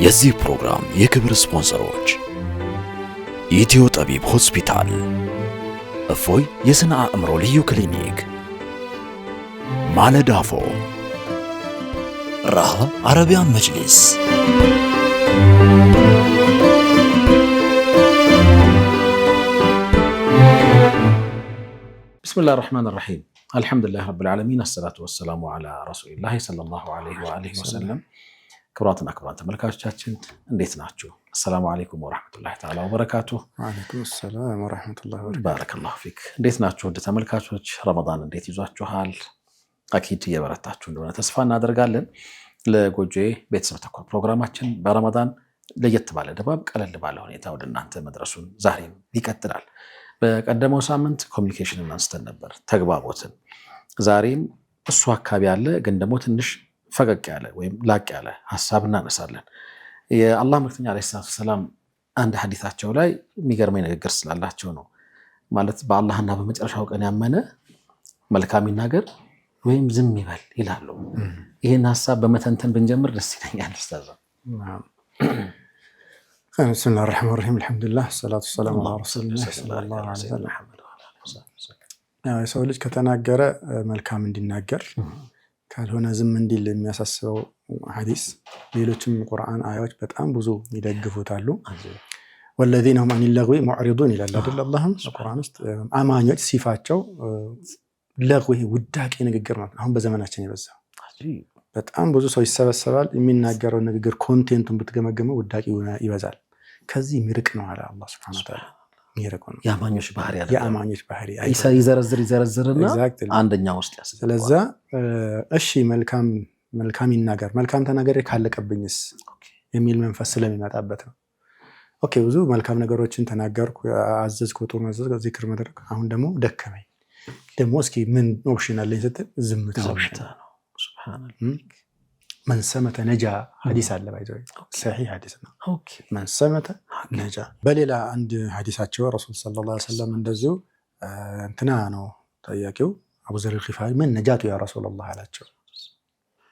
የዚህ ፕሮግራም የክብር ስፖንሰሮች ኢትዮ ጠቢብ ሆስፒታል፣ እፎይ የስነ አእምሮ ልዩ ክሊኒክ፣ ማለዳ ፎም፣ ራሃ አረቢያን መጅሊስ። ብስሚላህ ራህማን ራሂም አልሐምዱሊላህ ረብል ዓለሚን አሰላቱ ወሰላሙ ዓላ ረሱሊላህ ሰለላሁ ዐለይሂ ወአሊሂ ወሰለም። ክቡራትና ክቡራን ተመልካቾቻችን እንዴት ናችሁ? አሰላሙ አለይኩም ወራህመቱላሂ ተዓላ ወበረካቱሁ። ወአለይኩም ሰላም ወራህመቱላሂ ወበረካቱሁ። ባረከላሁ ፊክ። እንዴት ናችሁ ውድ ተመልካቾች? ረመዳን እንዴት ይዟችኋል? አኪድ እየበረታችሁ እንደሆነ ተስፋ እናደርጋለን። ለጎጆዬ ቤተሰብ ተኮር ፕሮግራማችን በረመዳን ለየት ባለ ድባብ ቀለል ባለ ሁኔታ ወደ እናንተ መድረሱን ዛሬም ይቀጥላል። በቀደመው ሳምንት ኮሚኒኬሽንን አንስተን ነበር፣ ተግባቦትን። ዛሬም እሱ አካባቢ ያለ ግን ደግሞ ትንሽ ፈቀቅ ያለ ወይም ላቅ ያለ ሀሳብ እናነሳለን። የአላህ መልክተኛ ዓለይሂ ሰላቱ ወሰላም አንድ ሐዲታቸው ላይ የሚገርመኝ ንግግር ስላላቸው ነው። ማለት በአላህና በመጨረሻው ቀን ያመነ መልካም ይናገር ወይም ዝም ይበል ይላሉ። ይህን ሀሳብ በመተንተን ብንጀምር ደስ ይለኛል። ኡስታዝ ብስሚላህ ራህማን ራሂም አልሐምዱሊላህ ሰላቱ ወሰላሙ ዐላ ረሱሊላህ ሰለላሁ ዐለይሂ ወሰለም። የሰው ልጅ ከተናገረ መልካም እንዲናገር ካልሆነ ዝም እንዲል የሚያሳስበው ሐዲስ፣ ሌሎችም ቁርአን አያዎች በጣም ብዙ ይደግፉታሉ። ወለዚነ ሁም አኒል ለግዊ ሙዕሪዱን ይላል አይደል? አላህም ቁርአን ውስጥ አማኞች ሲፋቸው ለግዊ ውዳቂ ንግግር ነው። አሁን በዘመናችን የበዛው በጣም ብዙ ሰው ይሰበሰባል፣ የሚናገረው ንግግር ኮንቴንቱን ብትገመገመው ውዳቂ ይበዛል። ከዚህ የሚርቅ ነው አለ አላህ ሱብሓነሁ ወተዓላ። የአማኞች ባህሪ ያለ የአማኞች ባህሪ ይዘረዝርና አንደኛው ውስጥ ያስገባል። ስለዛ እሺ መልካም ይናገር፣ መልካም ተናገር ካለቀብኝስ የሚል መንፈስ ስለሚመጣበት ነው። ኦኬ ብዙ መልካም ነገሮችን ተናገርኩ፣ አዘዝኩ፣ ጥሩ አዘዝኩ፣ ዚክር መድረክ፣ አሁን ደግሞ ደከመኝ፣ ደግሞ እስኪ ምን ኦፕሽን አለኝ ስትል ዝምታ ነው። ሱብሃንአላህ። መን ሰመተ ነጃ ሐዲስ አለ ባይዘው ሰሂህ ሐዲስ ነው። መን ሰመተ ነጃ። በሌላ አንድ ሐዲሳቸው ረሱል ሰለላሁ ዐለይሂ ወሰለም እንደዚሁ እንትና ነው ጠያቂው አቡ ዘር الغفاري ምን ነጃቱ ያ ረሱላህ አላቸው።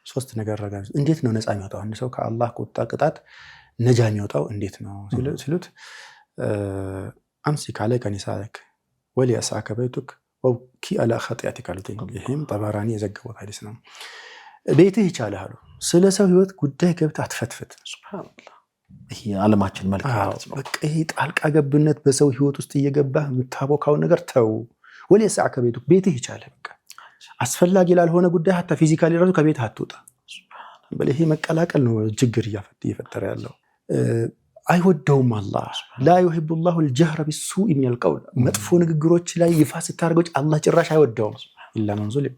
ሶስት ነገር ረጋ እንዴት ነው ነፃ የሚወጣው አንድ ሰው ከአላህ ቁጣ ቅጣት ነጃ የሚወጣው እንዴት ነው ሲሉት አምሲክ عليك نساءك وليسعك بيتك وابكي على خطيئتك አሉት። ይሄም ጠበራኒ የዘገበው ሐዲስ ነው። ቤትህ ይቻላል አሉ። ስለ ሰው ህይወት ጉዳይ ገብተህ አትፈትፍት። ሱብሃንአላህ። ይሄ ዓለማችን መልክ ማለት ነው። በቃ ይሄ ጣልቃ ገብነት በሰው ህይወት ውስጥ እየገባህ የምታቦካው ነገር ተው። ወለሰዓከ ቤቱክ ቤትህ ይቻላል። በቃ አስፈላጊ ላልሆነ ጉዳይ ሀታ ፊዚካሊ ራሱ ከቤትህ አትውጣ። ሱብሃንአላህ። ይሄ መቀላቀል ነው ችግር እየፈጠረ ያለው። አይወደውም አላህ። ላ يحب الله الجهر بالسوء من القول። መጥፎ ንግግሮች ላይ ይፋ ስታደርገው አላህ ጭራሽ አይወደውም። ኢላ መን ዙሊም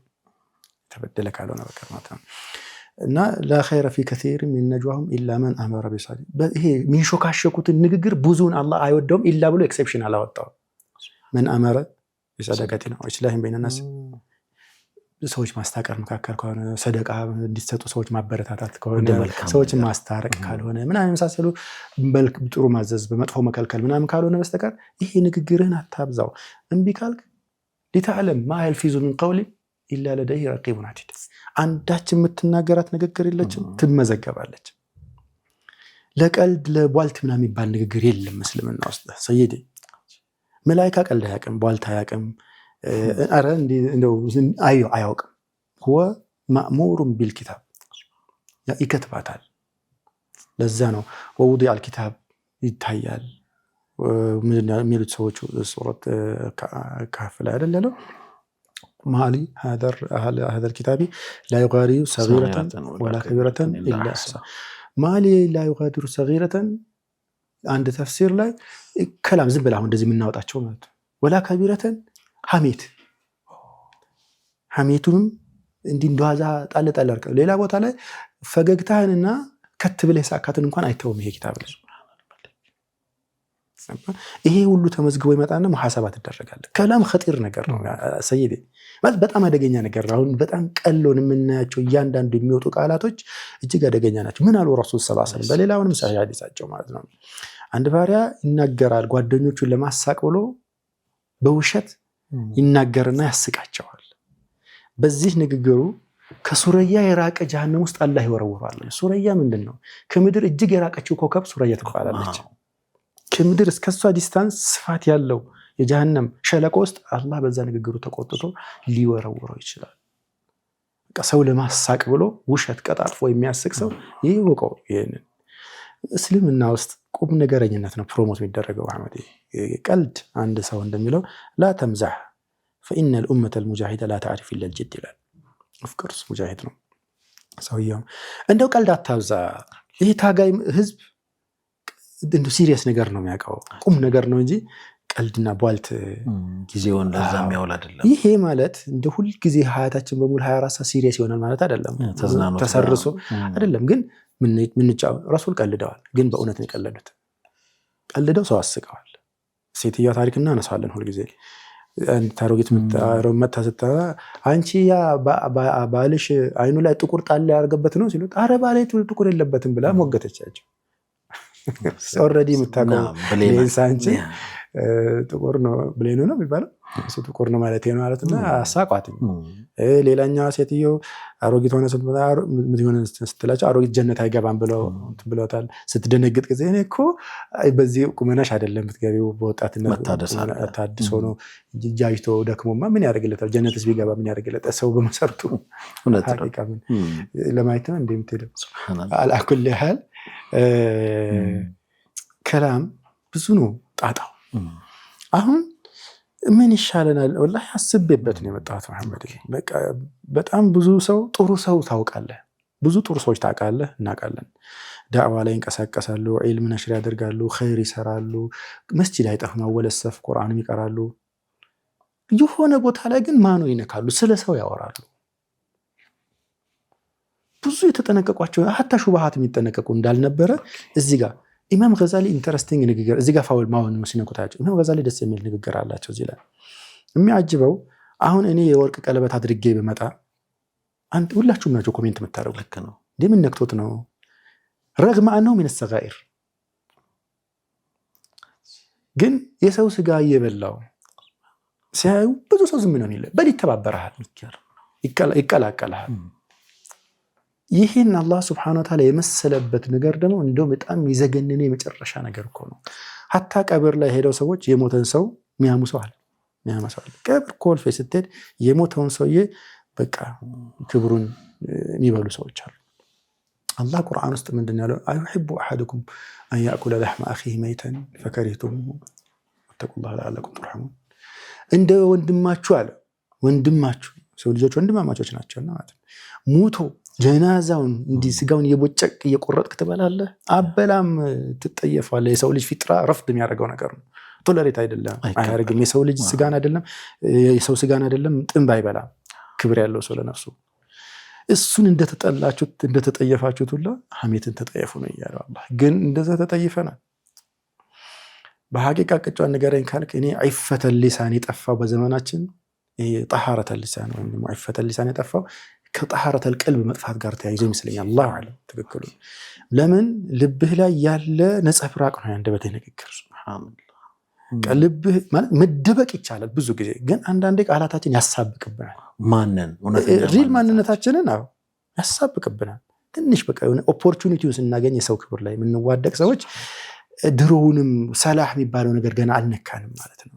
ተበደለ ካልሆነ በቀር ማለት ነው። እና لا خير في كثير من نجواهم الا من امر بصالح። ይሄ ሚንሾካሸኩትን ንግግር ብዙውን አላህ አይወደውም ኢላ ብሎ ኤክሰፕሽን አላወጣው። من امر بصدقه واصلاح بين الناس። ሰዎች ማስታረቅ መካከል ከሆነ ሰደቃ እንዲሰጡ ሰዎች ማበረታታት ከሆነ ሰዎች ማስታረቅ ካልሆነ ምናምን የመሳሰሉ ጥሩ ማዘዝ በመጥፎ መከልከል ምናምን ካልሆነ በስተቀር ይሄ ንግግርህን አታብዛው። እምቢ ካልክ ሊተዓለም ما يلفظ من قول إلا لديه رقيب عتيد። አንዳች የምትናገራት ንግግር የለችም፣ ትመዘገባለች። ለቀልድ ለቧልት ምናምን የሚባል ንግግር የለም እስልምና ውስጥ። ሰይዲ መላእክት ቀልድ አያውቅም፣ ቧልት አያውቅም። አረ እንደው አያውቅም። هو مأمور بالكتاب ይከትባታል። ለዛ ነው ووضع الكتاب ይታያል። ምን የሚሉት ሰዎች ሱረት ካፍ ላይ አይደለም مالي هذا الكتاب لا يغادر صغيرة ولا كبيرة إلا أحصاها. مالي لا يغادر صغيرة عند تفسير لا كلام زبل አሁን እንደዚህ የምናወጣቸው ማለት ወላ ከቢረተን ሐሜቱንም እንደዋዛ ጣል አርቀው ሌላ ቦታ ላይ ፈገግታህንና ከትብለህ ሳካትን እንኳን አይተውም ይሄ ኪታብ ላይ። ይሄ ሁሉ ተመዝግቦ ይመጣና ሙሐሰባት ይደረጋል። ከላም ኸጢር ነገር ነው ሰይዲ፣ ማለት በጣም አደገኛ ነገር ነው። አሁን በጣም ቀሎን የምናያቸው እያንዳንዱ የሚወጡ ቃላቶች እጅግ አደገኛ ናቸው። ምን አሉ ረሱል ሰለላሁ ዐለይሂ ወሰለም በሌላውንም ሰሂህ ሐዲሳቸው ማለት ነው። አንድ ባሪያ ይናገራል፣ ጓደኞቹን ለማሳቅ ብሎ በውሸት ይናገርና ያስቃቸዋል። በዚህ ንግግሩ ከሱረያ የራቀ ጀሃነም ውስጥ አላህ ይወረውራል። ሱረያ ምንድነው? ከምድር እጅግ የራቀችው ኮከብ ሱረያ ትባላለች። ከምድር እስከሷ ዲስታንስ ስፋት ያለው የጀሃነም ሸለቆ ውስጥ አላህ በዛ ንግግሩ ተቆጥቶ ሊወረውረው ይችላል። ሰው ለማሳቅ ብሎ ውሸት ቀጣጥፎ የሚያስቅ ሰው ይወቀው። ይሄንን እስልምና ውስጥ ቁም ነገረኝነት ነው ፕሮሞት የሚደረገው። አህመድ ቀልድ አንድ ሰው እንደሚለው ላ ተምዛህ فإن الأمة المجاهدة لا تعرف إلا الجد ይላል። ኦፍኮርስ ሙጃሂድ ነው ሰውየው። እንደው ቀልድ አታብዛ። ይሄ ታጋይ ህዝብ እንደው ሲሪየስ ነገር ነው የሚያውቀው፣ ቁም ነገር ነው እንጂ ቀልድና ቧልት ጊዜውን ለዛ የሚያውል አይደለም። ይሄ ማለት እንደ ሁል ጊዜ ሀያታችን በሙሉ 24 ሰዓት ሲሪየስ ይሆናል ማለት አይደለም። ተሰርሶ አይደለም። ግን ምንጫው ረሱል ቀልደዋል፣ ግን በእውነት ነው የቀለዱት። ቀልደው ሰው አስቀዋል። ሴትዮዋ ታሪክ እናነሳለን ሁል ጊዜ። ታሮጊት መታ ስትጠራ አንቺ ያ ባልሽ አይኑ ላይ ጥቁር ጣል ያርገበት ነው ሲሉት አረ ባሌ ጥቁር የለበትም ብላ ሞገተቻቸው። ኦልሬዲ የምታውቀው ሌንሳንቺ ጥቁር ነው ብሌኑ ነው የሚባለው እሱ ጥቁር ነው ማለት ነው ማለትና አሳቋትኝ። ሌላኛዋ ሴትዮ አሮጊት ሆነ ስትላቸው አሮጊት ጀነት አይገባም ብለውታል። ስትደነግጥ ጊዜ እኔ እኮ በዚህ ቁመናሽ አይደለም የምትገቢው፣ በወጣትነት ታድሶ ነው ጃጅቶ ደክሞማ ምን ያደርግለታል? ጀነትስ ቢገባ ምን ያደርግለታል? ሰው በመሰርቱ ለማየት ነው እንደምትሄደው። አልአኩል ያህል ከላም ብዙ ነው ጣጣው። አሁን ምን ይሻለናል? ወላሂ አስቤበት ነው የመጣሁት መሐመድ። በቃ በጣም ብዙ ሰው ጥሩ ሰው ታውቃለህ፣ ብዙ ጥሩ ሰዎች ታውቃለህ፣ እናውቃለን። ዳዕዋ ላይ እንቀሳቀሳሉ፣ ዒልም ነሽር ያደርጋሉ፣ ኸይር ይሰራሉ፣ መስጂድ አይጠፉም፣ አወለሰፍ ቁርአንም ይቀራሉ። የሆነ ቦታ ላይ ግን ማኑ ይነካሉ፣ ስለ ሰው ያወራሉ። ብዙ የተጠነቀቋቸው ሀታ ሹባሃት የሚጠነቀቁ እንዳልነበረ እዚህ ጋር ኢማም ገዛሊ ኢንተረስቲንግ ንግግር እዚህ ጋር ፋውል ማውን ሲነኩታቸው ኢማም ገዛሊ ደስ የሚል ንግግር አላቸው እዚህ ላይ የሚያጅበው። አሁን እኔ የወርቅ ቀለበት አድርጌ በመጣ አንድ ሁላችሁም ናቸው ኮሜንት የምታደርጉ ልክ ነው እንደምን ነክቶት ነው ረግማ ነው ምን ሰጋኢር ግን የሰው ስጋ እየበላው ሲያዩ ብዙ ሰው ዝም ነው የሚለው በል ይተባበራል፣ ይቀላቀላል። ይህን አላህ ስብሐነሁ ወተዓላ የመሰለበት ነገር ደግሞ እንደው በጣም ይዘገነነ የመጨረሻ ነገር እኮ ነው። ሀታ ቀብር ላይ ሄደው ሰዎች የሞተን ሰው የሚያሙሰዋል። ቀብር ኮልፌ ስትሄድ የሞተውን ሰውዬ በቃ ክብሩን የሚበሉ ሰዎች አሉ። አላህ ቁርአን ውስጥ ምንድን ያለው? አይሁቡ አሐዱኩም አን ያእኩለ ለሕመ አኺሂ መይተን ፈከሪህቱሙሁ ወተቁላህ ለዐለኩም ቱርሐሙን። እንደ ወንድማችሁ አለ። ወንድማችሁ ሰው ልጆች ወንድማማቾች ናቸውና ማለት ነው። ሙቶ ጀናዛውን እንዲህ ስጋውን እየቦጨቅ እየቆረጥክ ትበላለህ? አበላም ትጠየፋለህ። የሰው ልጅ ፊጥራ ረፍድ የሚያደርገው ነገር ነው። ቶለሬት አይደለም አያደርግም። የሰው ልጅ ስጋን አይደለም የሰው ስጋን አይደለም ጥንብ አይበላም። ክብር ያለው ሰው ለነፍሱ እሱን እንደተጠላችሁት እንደተጠየፋችሁት ሁላ ሐሜትን ተጠየፉ ነው እያለው አላህ። ግን እንደዛ ተጠይፈናል። በሐቂቃ ቅጫን ንገረኝ ካልክ እኔ ዒፈተል ሊሳን የጠፋው በዘመናችን ጠሃረተል ሊሳን ወይም ደግሞ ዒፈተል ሊሳን የጠፋው ከጠሃረተል ቀልብ መጥፋት ጋር ተያይዞ ይመስለኛል። አላሁ አለም ትክክሉ። ለምን ልብህ ላይ ያለ ነጸብራቅ ነው ያንደበትህ ንግግር። ሱብሃንአላህ ልብህ ማለት መደበቅ ይቻላል ብዙ ጊዜ፣ ግን አንዳንዴ ቃላታችን ያሳብቅብናል። ማንን ሪል ማንነታችንን ያሳብቅብናል። ትንሽ በቃ የሆነ ኦፖርቹኒቲውን ስናገኝ የሰው ክብር ላይ የምንዋደቅ ሰዎች ድሮውንም ሰላህ የሚባለው ነገር ገና አልነካንም ማለት ነው፣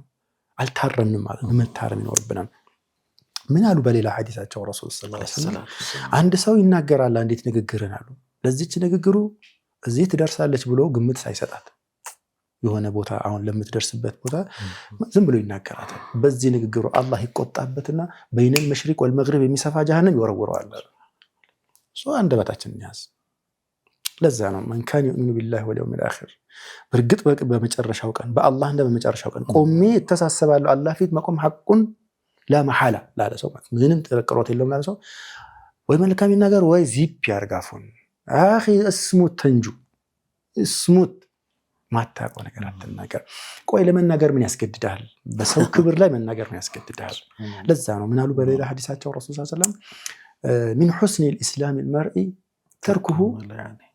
አልታረምንም ማለት ነው። መታረም ይኖርብናል። ምን አሉ በሌላ ሐዲሳቸው ረሱል ሰለላሁ ዐለይሂ ወሰለም አንድ ሰው ይናገራል አንዲት ንግግርን አሉ ለዚች ንግግሩ እዚህ ትደርሳለች ብሎ ግምት ሳይሰጣት የሆነ ቦታ አሁን ለምትደርስበት ቦታ ዝም ብሎ ይናገራታል። በዚህ ንግግሩ አላህ ይቆጣበትና በይነል መሽሪቅ ወልመግሪብ የሚሰፋ ጀሃነም ይወረውረዋል። አንደበታችንን ያዝ። ለዛ ነው ማን ካን ይኡሚኑ ቢላሂ ወልየውሚል አኺር በርግጥ በመጨረሻው ቀን በአላህ እንደ በመጨረሻው ቀን ቆሜ እተሳሰባለሁ አላህ ፊት መቆም ሐቁን ለመሐላ ላለ ሰው ምንም ተረቀሮት የለውም ላለ ሰው ወይ መልካም ይናገር ወይ ዚፕ ያርጋፉን አኺ እስሙት ተንጁ እስሙት ማታውቀው ነገር አትናገር። ቆይ ለመናገር ምን ያስገድዳል? በሰው ክብር ላይ መናገር ምን ያስገድዳል? ለዛ ነው ምን አሉ በሌላ ሐዲሳቸው ረሱል ሰለላሁ ዐለይሂ ወሰለም ሚን ሑስኒል ኢስላሚል መርኢ ተርኩሁ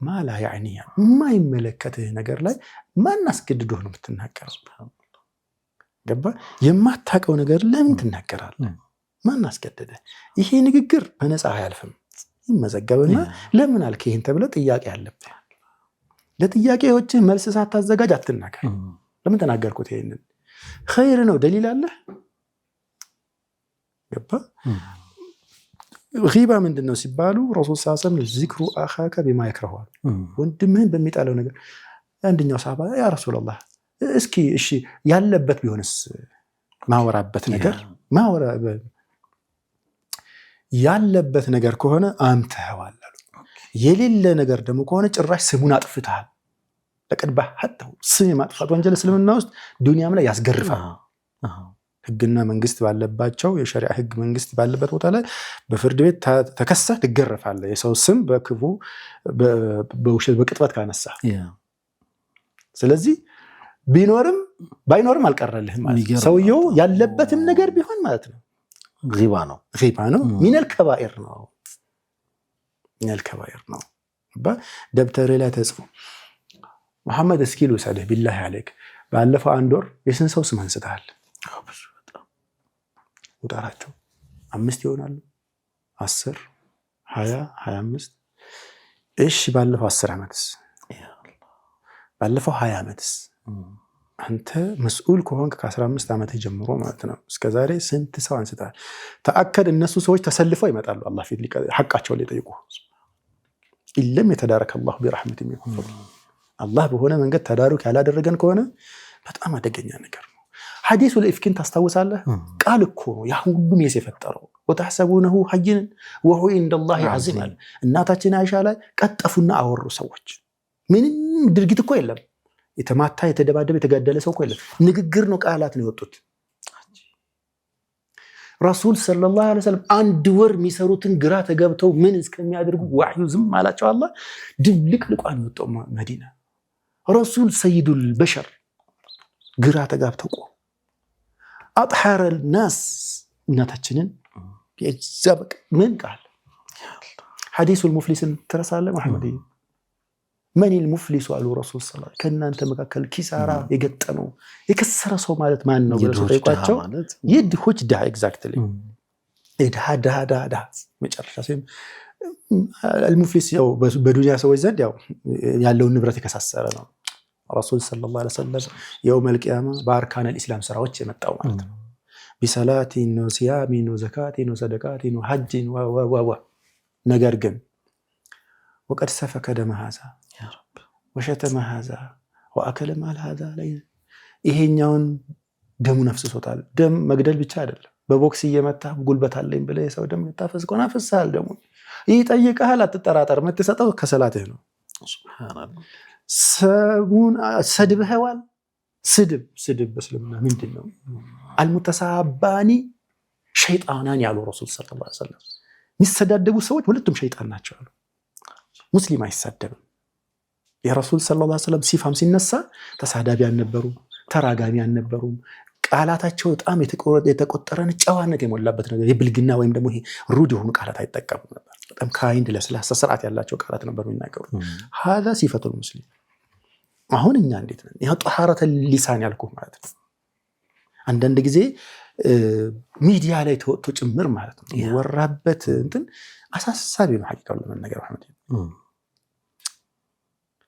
ማ ላ ያዕኒህ የማይመለከትህ ነገር ላይ ማን አስገድዶህ ነው የምትናገረው? ገባ? የማታውቀው ነገር ለምን ትናገራለህ? ማን አስገደደ? ይሄ ንግግር በነፃ አያልፍም። ይመዘገብና ለምን አልክ ይሄን ተብለ ጥያቄ አለብህ። ለጥያቄዎች መልስ ሳታዘጋጅ አትናገር። ለምን ተናገርኩት? ይሄንን ኸይር ነው ደሊል አለ ገባ። ጊባ ምንድነው ሲባሉ ረሱል ሰለላሁ ዐለይሂ ወሰለም ዚክሩ አኻከ ቢማ ይክረሁል፣ ወንድምህን በሚጣለው ነገር። አንደኛው ሰሃባ ያ ረሱላህ እስኪ እሺ ያለበት ቢሆንስ ማወራበት ነገር ያለበት ነገር ከሆነ አምተዋል አሉ። የሌለ ነገር ደግሞ ከሆነ ጭራሽ ስሙን አጥፍተሃል። ለቀድባ ሐተው ስም ማጥፋት ወንጀል እስልምና ውስጥ ዱንያም ላይ ያስገርፋል። ህግና መንግስት ባለባቸው የሸሪዓ ህግ መንግስት ባለበት ቦታ ላይ በፍርድ ቤት ተከሰህ ትገረፋለህ። የሰው ስም በክፉ በውሸት በቅጥበት ካነሳ። ስለዚህ ቢኖርም ባይኖርም አልቀረልህም ማለት ነው። ሰውየው ያለበትም ነገር ቢሆን ማለት ነው ጊባ ነው ሚነል ከባኢር ነው። ደብተር ላይ ተጽፎ መሐመድ እስኪ ልውሰድህ ቢላሂ አለይክ ባለፈው አንድ ወር የስንት ሰው ስም አንስተሃል? ቁጥራቸው 5 ይሆናሉ፣ 10፣ 20፣ 25። እሺ ባለፈው 10 ዓመትስ? ባለፈው 20 ዓመትስ? አንተ መስኡል ከሆንክ ከ15 ዓመት ጀምሮ ማለት ነው እስከዛሬ ስንት ሰው አንስተሃል? ተአከድ እነሱ ሰዎች ተሰልፈው ይመጣሉ አላህ ፊት ሐቃቸውን ሊጠይቁ። ኢለም የተዳረከ አላሁ ቢረሕመቲ ሚንሁ፣ አላህ በሆነ መንገድ ተዳሩክ ያላደረገን ከሆነ በጣም አደገኛ ነገር ነው። ሐዲሱ ለኢፍኪን ታስታውሳለህ? ቃል እኮ ነው ያ ሁሉ ሜስ የፈጠረው። ወተሕሰቡነሁ ሀይነን ወሁወ ዒንደላሂ ዐዚም። እናታችን አይሻ ላይ ቀጠፉና አወሩ ሰዎች። ምንም ድርጊት እኮ የለም። የተማታ የተደባደበ የተጋደለ ሰው እኮ የለም። ንግግር ነው፣ ቃላት ነው የወጡት። ረሱል ሰለላሁ ዐለይሂ ወሰለም አንድ ወር የሚሰሩትን ግራ ተገብተው ምን እስከሚያደርጉ ወህዩ ዝም አላቸው። አላህ ድብልቅ ልቋን ወጣው መዲና። ረሱል ሰይዱል በሸር ግራ ተጋብተው ቆ አጥሐረ الناس እናታችንን የዘበቅ ምን ቃል ሐዲሱል ሙፍሊስን ተረሳለ መሐመድ من المفلس አሉ ረሱል ሰለላሁ ዐለይሂ ወሰለም። ከናንተ መካከል ኪሳራ የገጠመው የከሰረ ሰው ማለት ማን ነው ብለው ሲጠይቋቸው የድሆች ድሃ ኤግዛክትሊ ድሃ መጨረሻ ሲም المفلس ያው በዱንያ ሰዎች ዘንድ ያው ያለውን ንብረት የከሳሰረ ነው። ረሱል ሰለላሁ ዐለይሂ ወሰለም የውመል ቂያማ በአርካን الاسلام ስራዎች የመጣው ማለት ነው። ቢሰላቲን ወሲያሚን ወዘካቲን ወሰደቃቲን ወሐጅን ወ ነገር ግን ወቀድ ሰፈከ ደመ ሀዛ ወሸተመ ሀዛ ወአከለ ማል ሀዛ ላይ ይሄኛውን ደሙን አፍስሶታል። ደም መግደል ብቻ አይደለም፣ በቦክስ እየመታ ጉልበት አለኝ ብለህ የሰው ደም ልታፈስ ከሆነ አፍስሃል። ደሙን ይጠይቅሃል፣ አትጠራጠር። የምትሰጠው ከሰላትህ ነው። ሱብሃንአላህ። ሰሙን ሰድብኸዋል። ስድብ በእስልምና ምንድን ነው? አልሙተሳባኒ ሸይጣናን ያሉ ረሱል ሰለላሁ ዐለይሂ ወሰለም። የሚሰዳደቡ ሰዎች ሁለቱም ሸይጣን ናቸው አሉ። ሙስሊም አይሳደብም። የረሱል ሰለላሁ ዐለይሂ ወሰለም ሲፋም ሲነሳ ተሳዳቢ አልነበሩም፣ ተራጋሚ አልነበሩም። ቃላታቸው በጣም የተቆጠረን ጨዋነት የሞላበት ነገር፣ የብልግና ወይም ደግሞ ይሄ ሩድ የሆኑ ቃላት አይጠቀሙም ነበር። በጣም ካይንድ ለስላሳ ስርዓት ያላቸው ቃላት ነበር የሚናገሩት። هذا ሲፈቱል ሙስሊም። አሁን እኛ እንዴት ነን? ያ ጧሃረተ ሊሳን ያልኩህ ማለት ነው። አንዳንድ ጊዜ ሚዲያ ላይ ተወጥቶ ጭምር ማለት ነው የወራበት እንትን አሳሳቢ ነው። ሐቂቃው ለመናገር መሐመድ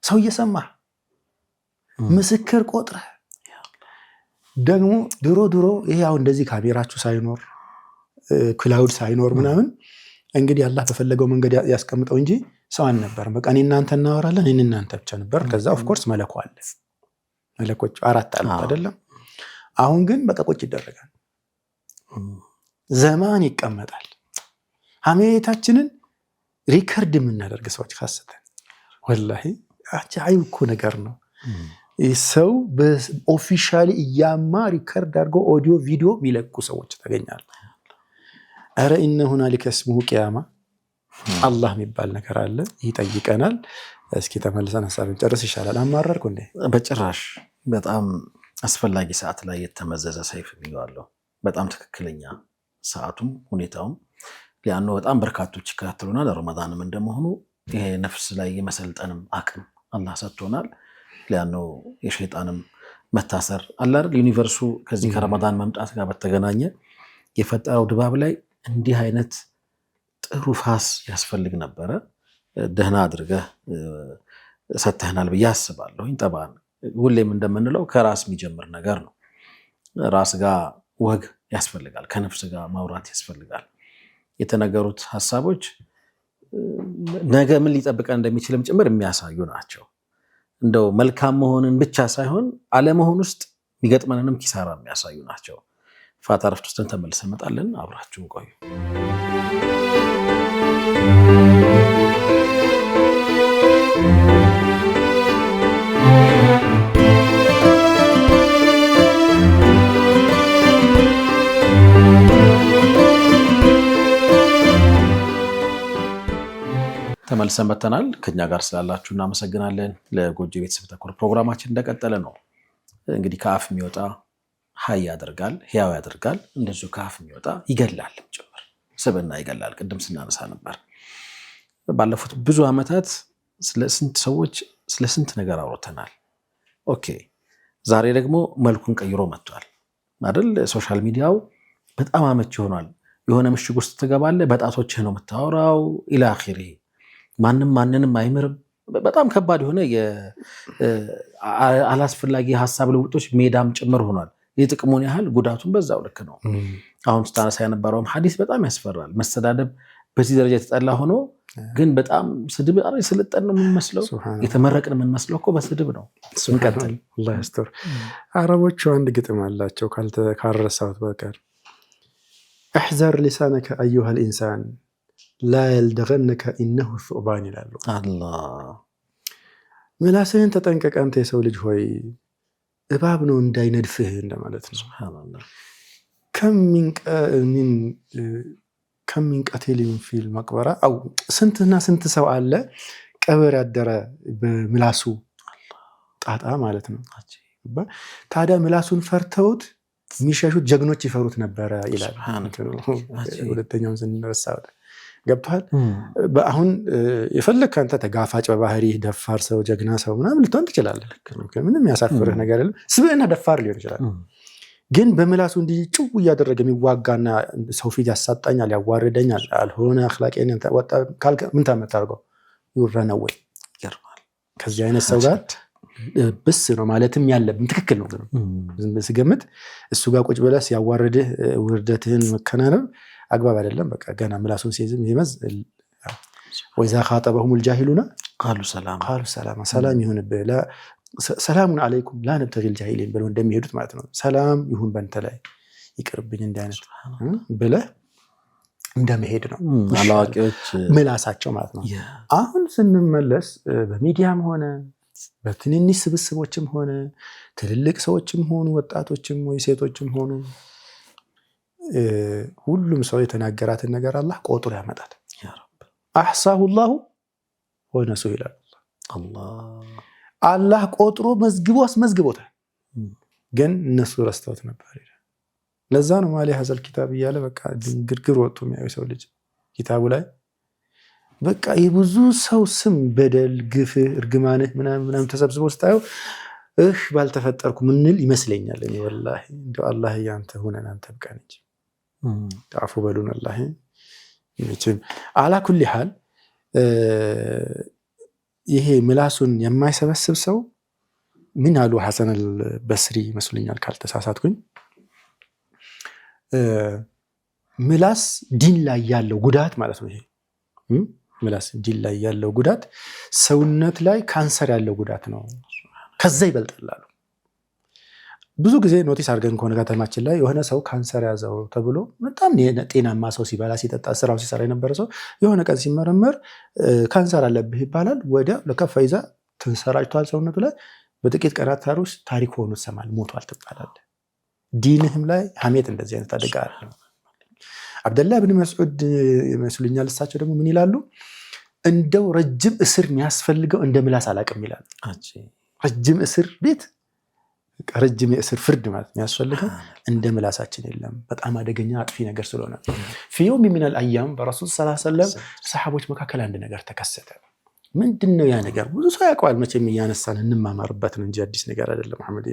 ሰው እየሰማ ምስክር ቆጥረህ ደግሞ ድሮ ይሄ አሁን እንደዚህ ካሜራችሁ ሳይኖር ክላውድ ሳይኖር ምናምን እንግዲህ አላህ በፈለገው መንገድ ያስቀምጠው እንጂ ሰው አልነበረም። በቃ እኔ እናንተ እናወራለን፣ እኔ እናንተ ብቻ ነበር። ከዛ ኦፍ ኮርስ መለኩ አለ። መለኮች 4 አሉ አይደለም? አሁን ግን በቃ ቁጭ ይደረጋል። ዘማን ይቀመጣል። ሐሜታችንን ሪከርድ የምናደርግ ሰዎች ካሰተን ወላሂ አጃኢብ እኮ ነገር ነው። ሰው በኦፊሻሊ እያማ ሪከርድ አድርጎ ኦዲዮ ቪዲዮ የሚለቁ ሰዎች ተገኛል። አረ ኢነ ሁናሊከ እስሙሁ ቂያማ፣ አላህ የሚባል ነገር አለ፣ ይጠይቀናል። እስኪ ተመልሰን ሐሳብን ጨርስ ይሻላል። አማራርኩ እንዴ? በጭራሽ። በጣም አስፈላጊ ሰዓት ላይ የተመዘዘ ሰይፍ የሚለው በጣም ትክክለኛ ሰዓቱም ሁኔታውም ሊያኑ በጣም በርካቶች ይከታተሉናል። ረመዳንም እንደመሆኑ ይሄ ነፍስ ላይ የመሰልጠንም አቅም አላህ ሰጥቶናል። ሊያኑ የሸይጣንም መታሰር አለ አይደል? ዩኒቨርሱ ከዚህ ከረመዳን መምጣት ጋር በተገናኘ የፈጠረው ድባብ ላይ እንዲህ አይነት ጥሩ ፋስ ያስፈልግ ነበረ። ደህና አድርገህ ሰጥተህናል ብዬ አስባለሁኝ። ጠባን ሁሌም እንደምንለው ከራስ የሚጀምር ነገር ነው። ራስ ጋር ወግ ያስፈልጋል፣ ከነፍስ ጋር ማውራት ያስፈልጋል። የተነገሩት ሀሳቦች ነገ ምን ሊጠብቀን እንደሚችልም ጭምር የሚያሳዩ ናቸው። እንደው መልካም መሆንን ብቻ ሳይሆን አለመሆን ውስጥ የሚገጥመንንም ኪሳራ የሚያሳዩ ናቸው። ፋታ ረፍት ውስጥን ተመልሰን እንመጣለን። አብራችሁን ቆዩ። ተመልሰን መጥተናል። ከኛ ጋር ስላላችሁ እናመሰግናለን። ለጎጆ ቤተሰብ ተኮር ፕሮግራማችን እንደቀጠለ ነው። እንግዲህ ከአፍ የሚወጣ ሀይ ያደርጋል፣ ህያው ያደርጋል። እንደዚሁ ከአፍ የሚወጣ ይገላል ጭምር፣ ስብዕና ይገላል። ቅድም ስናነሳ ነበር። ባለፉት ብዙ ዓመታት ስለ ስንት ሰዎች ስለ ስንት ነገር አውርተናል። ኦኬ፣ ዛሬ ደግሞ መልኩን ቀይሮ መጥቷል አይደል? ሶሻል ሚዲያው በጣም አመች ይሆናል። የሆነ ምሽግ ውስጥ ትገባለህ፣ በጣቶችህ ነው የምታወራው ኢላ አኺሪ። ማንም ማንንም አይምርም። በጣም ከባድ የሆነ አላስፈላጊ ሀሳብ ልውጦች ሜዳም ጭምር ሆኗል። የጥቅሙን ያህል ጉዳቱን በዛው ልክ ነው። አሁን ስታነሳ የነበረውም ሐዲስ በጣም ያስፈራል። መሰዳደብ በዚህ ደረጃ የተጠላ ሆኖ ግን በጣም ስድብ የሰለጠን ነው የምንመስለው፣ የተመረቅን የምንመስለው እኮ በስድብ ነው። እንቀጥል። አላህ ያስተር። አረቦቹ አንድ ግጥም አላቸው ካልረሳሁት በቀር احذر لسانك ايها الانسان لا يلدغنك انه ثعبان ይላሉ። አላህ ምላስህን ተጠንቀቅ አንተ የሰው ልጅ ሆይ እባብ ነው እንዳይነድፍህ እንደማለት ነው። ሱብሃንአላህ። ከሚን ቀቴሊን ፊል መቅበራ አው ስንትና ስንት ሰው አለ ቀብር ያደረ በምላሱ ጣጣ ማለት ነው። ታዲያ ምላሱን ፈርተውት የሚሸሹት ጀግኖች ይፈሩት ነበረ ይላል። ሁለተኛውን ስንረሳው ገብቷል። አሁን የፈለክ አንተ ተጋፋጭ በባህሪ ደፋር ሰው ጀግና ሰው ምናምን ልትሆን ትችላለህ። ምንም ያሳፍርህ ነገር የለም። ስብዕና ደፋር ሊሆን ይችላል። ግን በምላሱ እንዲህ ጭው እያደረገ የሚዋጋና ሰው ፊት ያሳጣኛል፣ ያዋርደኛል፣ አልሆነ አኽላቄን ወጣ ካልከ ምን ታመጣርገው ይወራነው ወይ ይገርማል። ከዚህ አይነት ሰው ጋር ብስ ነው ማለትም ያለብን ትክክል ነው። ዝም ብለህ ስገምት እሱ ጋር ቁጭ ብለህ ሲያዋርድህ ውርደትህን መከናነብ አግባብ አይደለም። በቃ ገና ምላሱን ሲይዝም ይመዝ ወይዛ ኻጠበሁም الجاهلون قالوا سلاما ሰላም ይሁንብህ ሰላሙን አለይኩም ላ ነብተጊል ጃሂሊን ብለው እንደሚሄዱት ማለት ነው። ሰላም ይሁን በእንተ ላይ ይቅርብኝ እንደ አይነት ብለህ እንደመሄድ ነው አላዋቂዎች ምላሳቸው ማለት ነው። አሁን ስንመለስ በሚዲያም ሆነ በትንንሽ ስብስቦችም ሆነ ትልልቅ ሰዎችም ሆኑ ወጣቶችም ወይ ሴቶችም ሆኑ ሁሉም ሰው የተናገራትን ነገር አላህ ቆጥሮ ያመጣል። ያ ረብ አህሳሁ الله ወነሱሁ ይላል። አላህ ቆጥሮ አስመዝግቦታል። ግን እነሱ ረስተውት ነበር ይላል። ለዛ ነው ማሊ ሀዘል ኪታብ እያለ በቃ ግርግር ወጡ የሚያዩ ሰው ልጅ ኪታቡ ላይ በቃ የብዙ ሰው ስም በደል፣ ግፍ፣ እርግማንህ ምናምን ተሰብስቦ ስታየው ባልተፈጠርኩ ምንል ይመስለኛል። እኔ ወላሂ እንደው አላህ ያንተ ሆነን አንተ በቃ እንጂ ታፉ በሉን አላህ እቺም አላ ኩሊ ሐል ይሄ ምላሱን የማይሰበስብ ሰው ምን አሉ ሐሰን አልበስሪ መስሉኛል ካልተሳሳትኩኝ ምላስ ዲን ላይ ያለው ጉዳት ማለት ነው። ይሄ ምላስ ዲን ላይ ያለው ጉዳት ሰውነት ላይ ካንሰር ያለው ጉዳት ነው። ከዛ ይበልጣል። ብዙ ጊዜ ኖቲስ አድርገን ከሆነ ከተማችን ላይ የሆነ ሰው ካንሰር ያዘው ተብሎ በጣም ጤናማ ሰው ሲበላ ሲጠጣ ስራው ሲሰራ የነበረ ሰው የሆነ ቀን ሲመረመር ካንሰር አለብህ ይባላል። ወዲያ ለከፋ ይዛ ተንሰራጭቷል ሰውነቱ ላይ። በጥቂት ቀናት ታሪክ ሆኖ ተሰማል፣ ሞቷል ትባላለህ። ዲንህም ላይ ሐሜት እንደዚህ አይነት አደጋ አለ። አብደላህ ብን መስዑድ መስሉኛል እሳቸው ደግሞ ምን ይላሉ? እንደው ረጅም እስር የሚያስፈልገው እንደ ምላስ አላቅም ይላል። ረጅም እስር ቤት ረጅም የእስር ፍርድ ማለት የሚያስፈልገው እንደ ምላሳችን የለም። በጣም አደገኛ አጥፊ ነገር ስለሆነ في يوم من الايام በረሱል ሰለላሁ ዐለይሂ ወሰለም ሰሃቦች መካከል አንድ ነገር ተከሰተ። ምንድነው ያ ነገር? ብዙ ሰው ያውቀዋል መቼም እያነሳን እንማማርበት ነው እንጂ አዲስ ነገር አይደለም። መሐመድ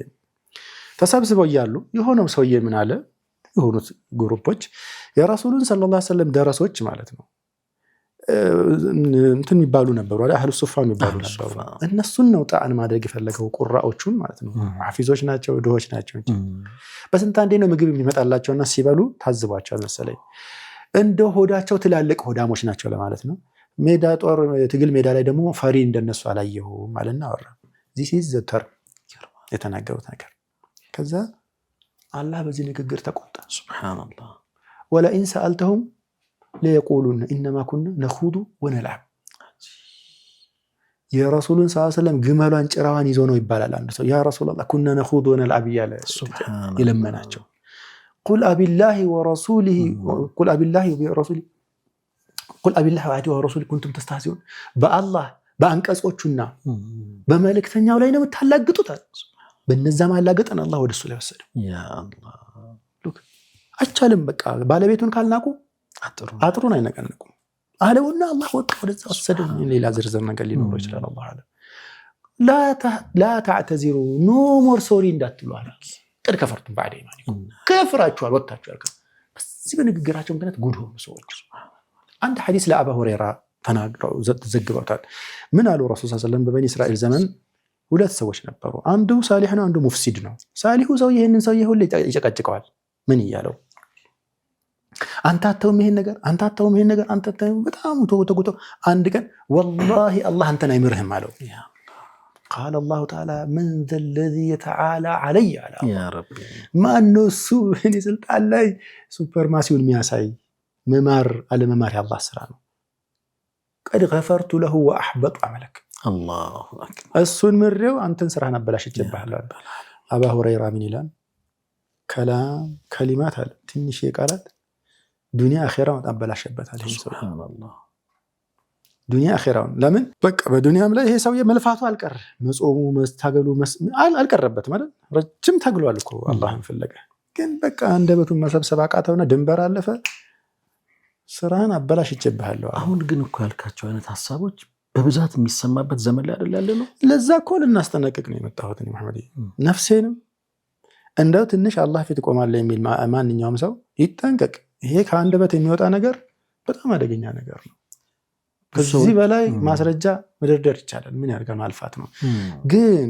ተሰብስበው እያሉ የሆነው ሰውዬ ምን አለ? የሆኑት ግሩፖች የረሱሉን ሰለላሁ ዐለይሂ ወሰለም ደረሶች ማለት ነው እንትን ይባሉ ነበሩ አህሉ ሱፋ ይባሉ ነበሩ። እነሱን ነው ጣዕን ማድረግ የፈለገው ቁራዎቹን ማለት ነው። ሐፊዞች ናቸው ድሆች ናቸው እንጂ በስንት አንዴ ነው ምግብ የሚመጣላቸውና ሲበሉ ታዝቧቸው መሰለኝ እንደ ሆዳቸው ትላልቅ ሆዳሞች ናቸው ለማለት ነው። ሜዳ ጦር ትግል ሜዳ ላይ ደግሞ ፈሪ እንደነሱ አላየሁም ማለትና አወራ። this is the term የተናገሩት ነገር። ከዛ አላህ በዚህ ንግግር ተቆጣ። ሱብሃንአላህ ወለኢን ሰአልተሁም ለየቁሉን ኢነማ ኩና ነኹዱ ወነልዓብ። የረሱሉን ሰለላሁ ዐለይሂ ወሰለም ግመሏን ጭራዋን ይዞ ነው ይባላል። አንድ ሰው ያ ረሱላህ ኩና ነኹዱ ወነልዓብ እያለ ይለመናቸው። ቁል አቢላሂ ወረሱሊሂ ቁል አቢላሂ ወረሱሊሂ ቁል አቢላሂ ወረሱሊሂ ኩንቱም ተስተህዚኡን። በአላህ በአንቀጾቹና በመልእክተኛው ላይ ነው የምታላግጡት። በነዛ ማላገጥን አላህ ወደሱ ላይ ወሰደው። ያ አላህ አይቻልም። በቃ ባለቤቱን ካልናቁ አጥሩን አይነቀንቁም አለውና አላህ ወጣ ወደዛ ወሰደው። ሌላ ዝርዝር ነገር ሊኖረው ይችላል። አላህ አለ ላ ተዕተዚሩ ኖ ሞር ሶሪ እንዳትሉ አለ። ቀድ ከፈርቱም ባዕደ ኢማኒኩም ከፍራችኋል ወጣችኋል። በዚህ በንግግራቸው ምክንያት ጉድ ሆኑ ሰዎች። አንድ ሐዲስ ለአባ ሁረይራ ተናግረው ዘግበውታል። ምን አሉ ረሱል ሰለላሁ ዐለይሂ ወሰለም በበኒ እስራኤል ዘመን ሁለት ሰዎች ነበሩ። አንዱ ሳሊህ ነው፣ አንዱ ሙፍሲድ ነው። ሳሊሁ ሰው ይሄንን ሰው ሁሉ ይጨቀጭቀዋል። ምን እያለው አንተ አተውም ይሄን ነገር አንተ አተውም ይሄን ነገር አንተ አተውም በጣም ተጎተጎተ። አንድ ቀን ወላሂ አላህ አንተን አይምርህም አለው። قال الله تعالى من ذا الذي يتعالى علي يا ربي ما نسو እኔ ስልጣን ላይ ሱፐርማሲውን የሚያሳይ መማር አለ መማር ያላህ ስራ ነው። قد غفرت له واحبط عملك الله اكبر እሱን ምሬው አንተን ስራህን አበላሽቼብሃለሁ። አባ ሁረይራ ምን ይላል? ከሊማት አለ ትንሽ የቃላት ዱንያ አኺራውን አበላሽበታል። ሱብሃንአላህ ዱንያ አኺራውን ለምን በቃ በዱንያም ላይ ይሄ ሰውዬ መልፋቱ አልቀረ መጾሙ መስታገሉ አልቀረበት ማለት ረጅም ታግሏል እኮ አላህን ፍለገ። ግን በቃ አንደበቱን መሰብሰብ አቃተውና ድንበር አለፈ። ስራህን አበላሽቼብሃለሁ። አሁን ግን እኮ ያልካቸው አይነት ሐሳቦች በብዛት የሚሰማበት ዘመን ላይ አይደል ያለ ነው። ለዛ እኮ ልናስጠነቅቅ ነው የመጣሁት እኔ መሐመድ። ነፍሴንም እንደው ትንሽ አላህ ፊት ቆማለሁ የሚል ማንኛውም ሰው ይጠንቀቅ። ይሄ ከአንደበት የሚወጣ ነገር በጣም አደገኛ ነገር ነው። ከዚህ በላይ ማስረጃ መደርደር ይቻላል። ምን ያደርጋል ማልፋት ነው። ግን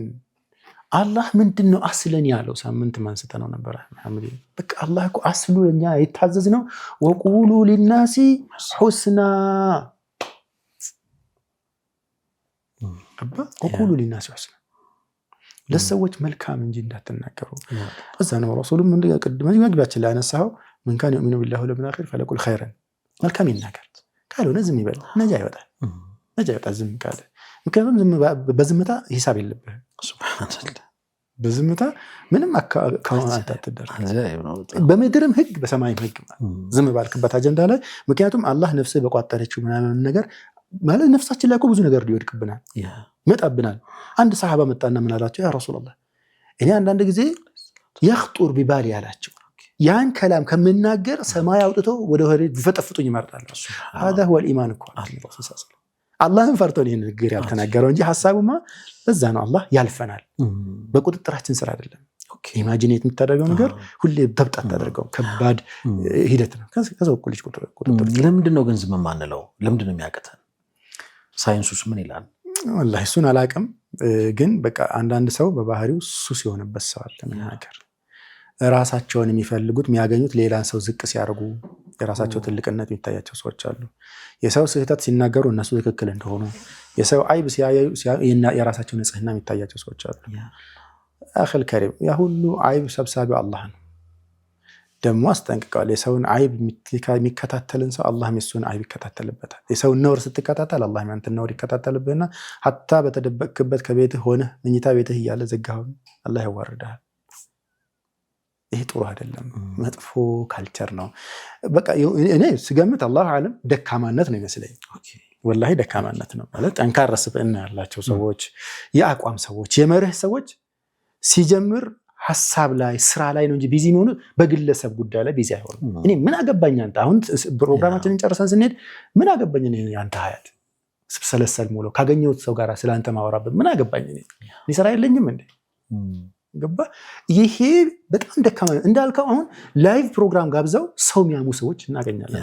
አላህ ምንድነው አስለን ያለው? ሳምንት ማንስተ ነው ነበር መሐመድ። በቃ አላህ እኮ አስሉ ለኛ ይታዘዝ ነው። ወቁሉ ሊናሲ ሁስና አባ ወቁሉ ሊናሲ ሁስና ለሰዎች መልካም እንጂ እንዳትናገሩ። እዛ ነው ረሱሉም እንደቀድመ መግቢያችን ላይ አነሳው ምን ካን يؤمن بالله واليوم الآخر فليقل خيرا መልካም ይናገር። ካልሆነ ዝም ይበል። ነጃ ይወጣል ዝም ካለ። ምክንያቱም በዝምታ ሂሳብ የለብህ። ሱብሃንአላህ በዝምታ ምንም አካውንት አትደረግ። በምድርም ህግ በሰማይም ህግ ዝም ባልክበት አጀንዳ ላይ ምክንያቱም አላህ ነፍስህ በቋጠረችው ምናምን ነገር ማለት ነፍሳችን ላይ እኮ ብዙ ነገር ሊወድቅብናል መጣብናል። አንድ ሰሃባ መጣና ምን አላቸው? ያ ረሱላህ እኔ አንዳንድ ጊዜ يخطر ببالي ያላቸው ያን ከላም ከመናገር ሰማይ አውጥቶ ወደ ሆሬ ቢፈጠፍጡኝ ይመርጣል። هذا هو الايمان እኮ አላህን ፈርቶ ነው ንግግር ያልተናገረው እንጂ ሐሳቡማ እዛ ነው። አላህ ያልፈናል። በቁጥጥራችን ስራ አይደለም። ኢማጂኔት የምታደርገው ነገር ሁሌ ተብጣ ታደርገው ከባድ ሂደት ነው። ከዛው እኮ ልጅ ቁጥጥር ለምንድን ነው ግን ዝም ማንለው? ለምንድን ነው የሚያቀተን? ሳይንሱስ ምን ይላል? ወላሂ እሱን አላውቅም። ግን በቃ አንዳንድ ሰው በባህሪው ሱስ የሆነበት ሰው አለ። መናገር ራሳቸውን የሚፈልጉት የሚያገኙት ሌላን ሰው ዝቅ ሲያደርጉ የራሳቸው ትልቅነት የሚታያቸው ሰዎች አሉ። የሰው ስህተት ሲናገሩ እነሱ ትክክል እንደሆኑ፣ የሰው አይብ ሲያዩ የራሳቸው ንጽህና የሚታያቸው ሰዎች አሉ። አኺል ከሪም ያ ሁሉ አይብ ሰብሳቢው አላህ ነው። ደግሞ አስጠንቅቀዋል። የሰውን አይብ የሚከታተልን ሰው አላህ የሱን አይብ ይከታተልበታል። የሰውን ነውር ስትከታተል አላህ ያንተን ነውር ይከታተልብህና ሐታ በተደበቅበት ከቤትህ ሆነ መኝታ ቤትህ እያለ ዘጋውን አላህ ያዋርዳል። ይሄ ጥሩ አይደለም፣ መጥፎ ካልቸር ነው። በቃ እኔ ስገምት አላሁ አለም ደካማነት ነው ይመስለኝ። ወላሂ ደካማነት ነው ማለት ጠንካራ ስብዕና ያላቸው ሰዎች፣ የአቋም ሰዎች፣ የመርህ ሰዎች ሲጀምር ሐሳብ ላይ ስራ ላይ ነው እንጂ ቢዚ የሚሆኑ በግለሰብ ጉዳይ ላይ ቢዚ አይሆንም። እኔ ምን አገባኝ አንተ አሁን ፕሮግራማችንን ጨርሰን ስንሄድ ምን አገባኝ እኔ አንተ ሀያት ስብሰለሰል ሙሉ ካገኘሁት ሰው ጋር ስለአንተ ማወራበት ምን አገባኝ እኔ ስራ የለኝም እንዴ? ገባ ይሄ በጣም ደካማ እንዳልከው አሁን ላይቭ ፕሮግራም ጋብዘው ሰው የሚያሙ ሰዎች እናገኛለን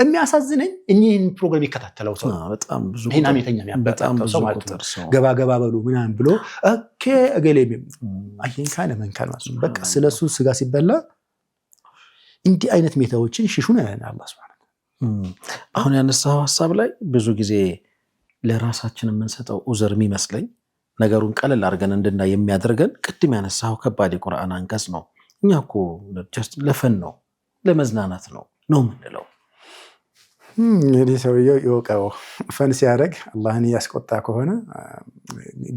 የሚያሳዝነኝ እኚህን ፕሮግራም ይከታተለው ሰው በጣም ብዙ ዲናሚተኛ የሚያበጣው ሰው ማለት ነው ገባ በሉ ምናምን ብሎ ኦኬ እገሌም አይን ካለ መንካል ማለት ነው በቃ ስለሱ ስጋ ሲበላ እንዲህ አይነት ሜታዎችን ሽሹ ነው ያለን አላህ Subhanahu አሁን ያነሳው ሐሳብ ላይ ብዙ ጊዜ ለራሳችን የምንሰጠው ዑዝር የሚመስለኝ ነገሩን ቀለል አድርገን እንድናይ የሚያደርገን ቅድም ያነሳው ከባድ የቁርአን አንቀጽ ነው እኛ እኮ ጀስት ለፈን ነው ለመዝናናት ነው የምንለው እንግዲህ ሰውየው ይወቀው ፈን ሲያደርግ አላህን ያስቆጣ ከሆነ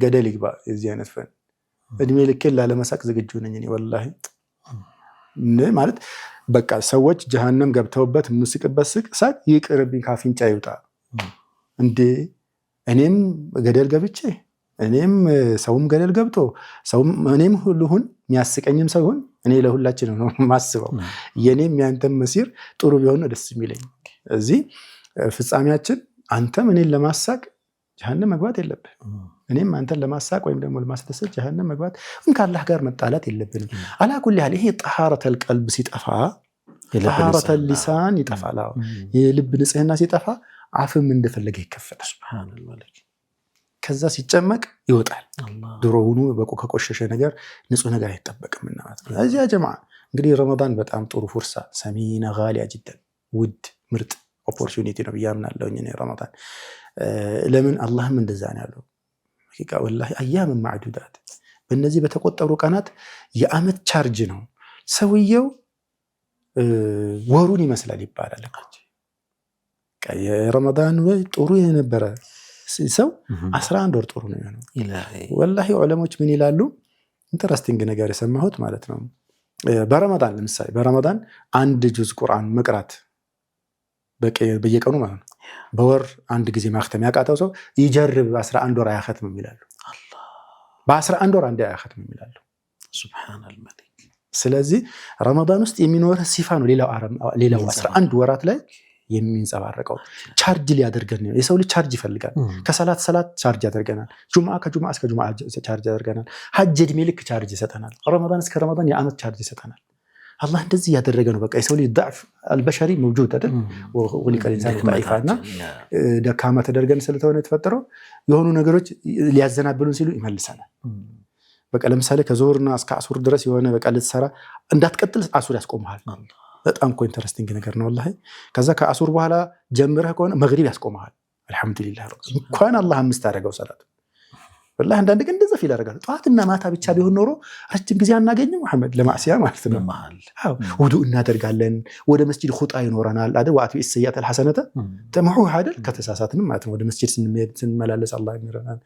ገደል ይግባ የዚህ አይነት ፈን እድሜ ልኬን ላለመሳቅ ዝግጁ ነኝ እኔ ወላሂ ማለት በቃ ሰዎች ጀሃነም ገብተውበት ምስቅበት ሳቅ ይቅርብኝ ካፍንጫ ይውጣ እንዴ እኔም ገደል ገብቼ እኔም ሰውም ገደል ገብቶ ሰውም እኔም ሁሉን የሚያስቀኝም ሰውን እኔ ለሁላችን ነው ማስበው የኔም ያንተም መስይር ጥሩ ቢሆን ደስ የሚለኝ እዚህ ፍጻሜያችን አንተም እኔን ለማሳቅ ጀሃነም መግባት የለብህ እኔም አንተን ለማሳቅ ወይም ደግሞ ለማስደሰት ጀሃነም መግባት ከአላህ ጋር መጣላት የለብንም አላ ኩሊ ሐል ይሄ ጠሃረተል ቀልብ ሲጠፋ ጠሃረተል ሊሳን ይጠፋል የልብ ንጽህና ሲጠፋ አፍም እንደፈለገ ይከፈታል ሱብሃንአላህ ከዛ ሲጨመቅ ይወጣል ድሮውኑ በቆ ከቆሸሸ ነገር ንጹህ ነገር አይተበቅም ማለት ነው እዚያ ጀማዓ እንግዲህ ረመዳን በጣም ጥሩ ፍርሳ ሰሚና ጋሊያ جدا ውድ ምርጥ ኦፖርቹኒቲ ነው ያምናለሁ እኔ ረመዳን ለምን አላህም እንደዛ ነው ያለው ሐቂቃ ወላሂ አያም ማዕዱዳት በእነዚህ በተቆጠሩ ቀናት የአመት ቻርጅ ነው ሰውየው ወሩን ይመስላል ይባላል የረመዳን ወይ ጥሩ የነበረ ሰው 11 ወር ጥሩ ነው ያለው ወላሂ ዑለሞች ምን ይላሉ ኢንተረስቲንግ ነገር የሰማሁት ማለት ነው በረመዳን ለምሳሌ በረመዳን አንድ ጁዝ ቁርአን መቅራት በየቀኑ ማለት ነው በወር አንድ ጊዜ ማختም ያቃተው ሰው ይጀርብ 11 ወር አያختም ይላሉ በ11 ወር አንድ አያختም ይላሉ ሱብሃንአላህ ስለዚህ ረመዳን ውስጥ የሚኖር ሲፋ ነው ሌላው 11 ወራት ላይ የሚንጸባረቀው ቻርጅ ሊያደርገን ነው የሰው ልጅ ቻርጅ ይፈልጋል ከሰላት ቻርጅ ያደርገናል ከጁምዓ እስከ ጁምዓ ቻርጅ ያደርገናል ሐጅ እድሜ ልክ ቻርጅ ይሰጠናል ረመዳን እስከ ረመዳን የአመት ቻርጅ ይሰጠናል አላህ እንደዚህ ያደረገ ነው በቃ የሰው ልጅ ضعف البشري موجود አይደል ወሊቀ الانسان ضعيفና ደካማ ተደርገን ስለተሆነ የተፈጠረው የሆኑ ነገሮች ሊያዘናብሉን ሲሉ ይመልሰናል በቃ ለምሳሌ ከዙህርና እስከ አሱር ድረስ የሆነ በቃ ልትሰራ እንዳትቀጥል አሱር ያስቆምሃል በጣም ኢንተረስቲንግ ነገር ነው والله ከዛ ከአሱር በኋላ ጀምረህ ከሆነ መግሪብ ያስቆምሃል አልহামዱሊላህ እንኳን አላህ አምስት አደረገው ሰላት والله አንዳንድ ቀን እንደዛ ፊል አደረጋለሁ ጧትና ማታ ብቻ ቢሆን ኖሮ ረጅም ጊዜ አናገኝም መሐመድ ለማዕሲያ ማለት ነው አዎ ውዱእ እናደርጋለን ወደ መስጂድ ኹጣ ይኖረናል አይደል ወአቱ السيئات الحسنه تمحوها አይደል ከተሳሳትንም ማለት ነው ወደ መስጂድ ስንመላለስ አላህ ይምረናል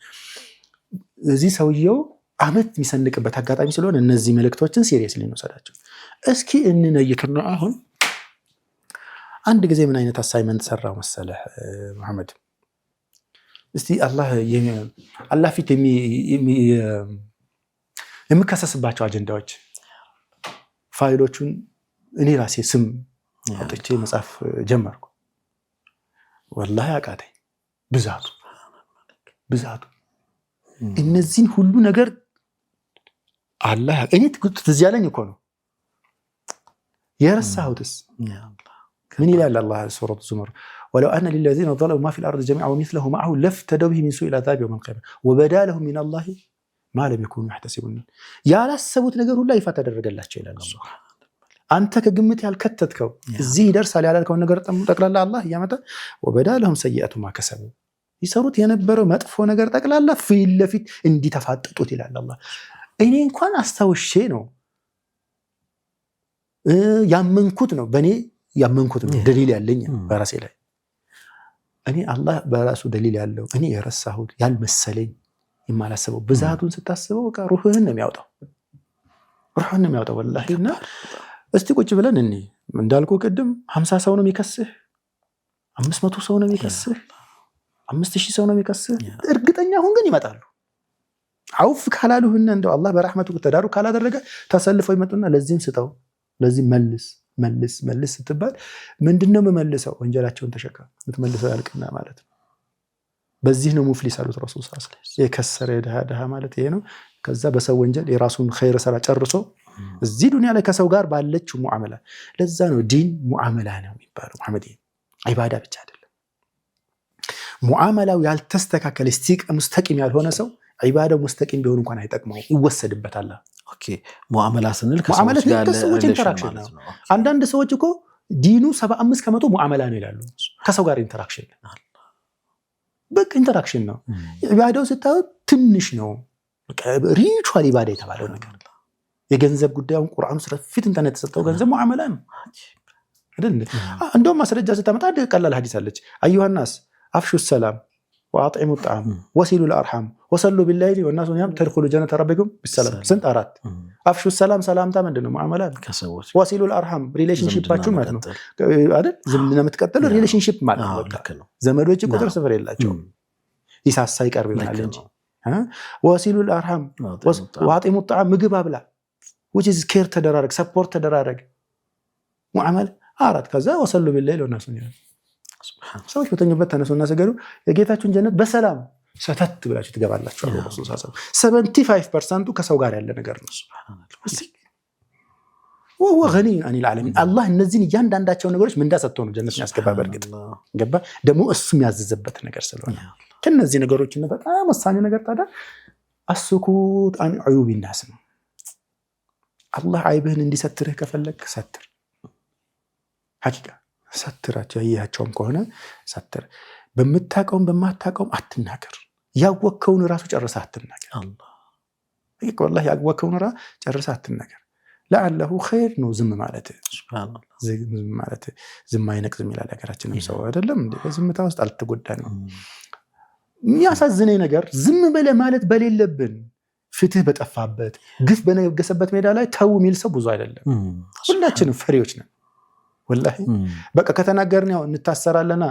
እዚህ ሰውየው አመት የሚሰንቅበት አጋጣሚ ስለሆነ እነዚህ መልእክቶችን ሲሪየስሊ ነው ሰዳቸው እስኪ እንነይትና አሁን አንድ ጊዜ ምን አይነት አሳይመንት ሰራው መሰለህ መሐመድ እስቲ አላህ ፊት የሚከሰስባቸው አጀንዳዎች ፋይሎቹን እኔ ራሴ ስም አጥቼ መጻፍ ጀመርኩ ወላሂ አቃተኝ ብዛቱ እነዚህን ሁሉ ነገር አላህ እኔ ትዝ ያለኝ እኮ ነው የረሳሁትስ ምን ይላል አላህ ሱረቱ ዙመር ولو ان للذين ظلموا ما في الارض جميعا ومثله معه لافتدوا به من سوء العذاب يوم القيامه وبدا لهم من الله ما لم يكونوا يحتسبون ያላሰቡት ነገር ሁሉ ይፋ ተደረገላቸው ይላል አላህ አንተ ከግምት ያልከተትከው እዚህ ይደርሳል ያላልከው ነገር ጠቅላላ አላህ ያመጣ وبدا لهم سيئات ما كسبوا ይሰሩት የነበረው መጥፎ ነገር ጠቅላላ ፊት ለፊት እንዲተፋጠጡት ይላል አላህ እኔ እንኳን አስተውሼ ነው ያመንኩት ነው በኔ ያመንኩት ነው ደሊል ያለኝ በራሴ ላይ እኔ አላህ በራሱ ደሊል ያለው እኔ የረሳሁት ያልመሰለኝ የማላሰበው ብዛቱን ስታስበው በቃ ሩህህን ነው የሚያወጣው ወላሂና እስቲ ቁጭ ብለን እኔ እንዳልኩ ቅድም 50 ሰው ነው የሚከስህ 500 ሰው ነው የሚከስህ 5000 ሰው ነው የሚከስህ እርግጠኛ ሁን ግን ይመጣሉ አውፍ ካላሉህና እንደው አላህ በረህመቱ ተዳሩ ካላደረገ ተሰልፈው ይመጡና ለዚህም ስጠው ለዚህ መልስ ስትባል ምንድነው መመልሰው ወንጀላቸውን ተሸከም ምትመልሰው ያልቅና ማለት ነው በዚህ ነው ሙፍሊስ አሉት ረሱል ሰለላሁ ዐለይሂ ወሰለም። የከሰረ ድሃ ማለት ይሄ ነው። ከዛ በሰው ወንጀል የራሱን ኸይር ሰራ ጨርሶ እዚህ ዱንያ ላይ ከሰው ጋር ባለችው ሙዓመላ። ለዛ ነው ዲን ሙዓመላ ነው የሚባለው። መሐመድ ዒባዳ ብቻ አይደለም። ሙዓመላው ያልተስተካከለ ሙስተቂም ያልሆነ ሰው ዒባዳው ሙስተቂም ቢሆን እንኳን አይጠቅመው፣ ይወሰድበታል። ኦኬ ሙዓመላ ስንል ከሰዎች ጋር ኢንተራክሽን ነው። አንዳንድ ሰዎች እኮ ዲኑ 75% ሙዓመላ ነው ይላሉ። ከሰው ጋር ኢንተራክሽን በቃ ኢንተራክሽን ነው። ዒባዳው ስታዩ ትንሽ ነው። በቃ ሪቹዋል ዒባዳ የተባለው ነገር የገንዘብ ጉዳዩን ቁርአኑ ስለፊት እንተነ የተሰጠው ገንዘብ ሙዓመላ ነው አይደል? እንደውም ማስረጃ ስታመጣ ቀላል ሐዲስ አለች። አዩሃናስ አፍሹ ሰላም ወአጥዒሙ ጣዓም ወሲሉ ለአርሐም ወሰሉ ቢላይሊ ወናሱ ያም ተድኹሉ ጀነተ ረቢኩም ቢሰላም። ስንት አራት አፍሹ ሰላም ሰላምታ ምንድነው? ሙዓመላ ከሰዎች። ወሲሉ ለአርሐም ሪሌሽንሺፓችሁ ማለት ነው አይደል? ዝምድና የምትቀጥለው ሪሌሽንሺፕ ማለት ነው። ዘመዶች ቁጥር ስፍር የላቸውም። ይሳሳ ይቀርብ ይላል እንጂ ወሲሉ ለአርሐም ወአጥዒሙ ጣዓም ምግብ አብላ which is care ተደራረግ ሰፖርት ተደራረግ ሙዓመላ አራት። ከዛ ወሰሉ ቢላይሊ ወናሱ ያም ሰዎች በተኙበት ተነሱና ሰገዱ የጌታችሁን ጀነት በሰላም ሰተት ብላችሁ ትገባላችሁ አሉ ረሱል ሰለላሁ ዐለይሂ ወሰለም። 75% ከሰው ጋር ያለ ነገር ነው። ሱብሃንአላህ ወሁ ገኒ አን العالمين አላህ እነዚህን እያንዳንዳቸው ነገሮች ምንዳ ሰጥቶ ነው ጀነት ያስገባ። በርግጥ ገባ ደግሞ እሱም ያዘዘበት ነገር ስለሆነ ከነዚህ ነገሮች ነው በጣም ወሳኝ ነገር ታዲያ አስኩት አን ዑዩብ الناس ነው። አላህ አይብህን እንዲሰትርህ ከፈለክ ሰትር። ሐቂቃ ሰትራቸው ያያቸውም ከሆነ ሰትር። በመታቀውም በማታቀውም አትናገር። ያወከውን ራሱ ጨርሰህ አትናገር። አላህ ይቆ ወላሂ ያወከውን ራሱ ጨርሰህ አትናገር። ለዓለሁ ኸይር ነው ዝም ማለት። ሱብሃንአላህ ዝም ማለት ዝም አይነቅዝም ይላል ሀገራችንም ሰው አይደለም እንዴ? በዝምታ ውስጥ አልተጎዳንም። የሚያሳዝነኝ ነገር ዝም በለ ማለት በሌለብን ፍትህ በጠፋበት ግፍ በነገሰበት ሜዳ ላይ ተው የሚል ሰው ብዙ አይደለም። ሁላችንም ፈሪዎች ነን ወላሂ። በቃ ከተናገርን ያው እንታሰራለና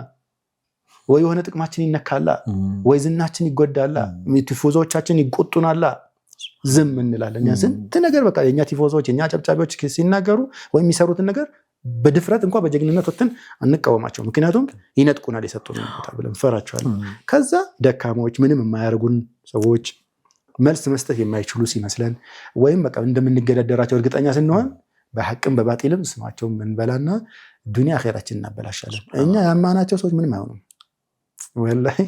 ወይ የሆነ ጥቅማችን ይነካላ ወይ ዝናችን ይጎዳላ ቲፎዞቻችን ይቆጡናላ ዝም እንላለን። ያ ስንት ነገር በቃ የኛ ቲፎዞች የኛ ጨብጫቢዎች ሲናገሩ ወይ የሚሰሩትን ነገር በድፍረት እንኳን በጀግንነት ወጥተን አንቃወማቸው። ምክንያቱም ይነጥቁናል የሰጡን ቦታ ብለን ፈራቸዋለን። ከዛ ደካሞች ምንም የማያርጉን ሰዎች መልስ መስጠት የማይችሉ ሲመስለን ወይም በቃ እንደምንገዳደራቸው እርግጠኛ ስንሆን በሐቅም በባጢልም ስማቸውን መንበላና ዱንያ አኺራችን እናበላሻለን። እኛ ያማናቸው ሰዎች ምንም አይሆኑም ወላሂ።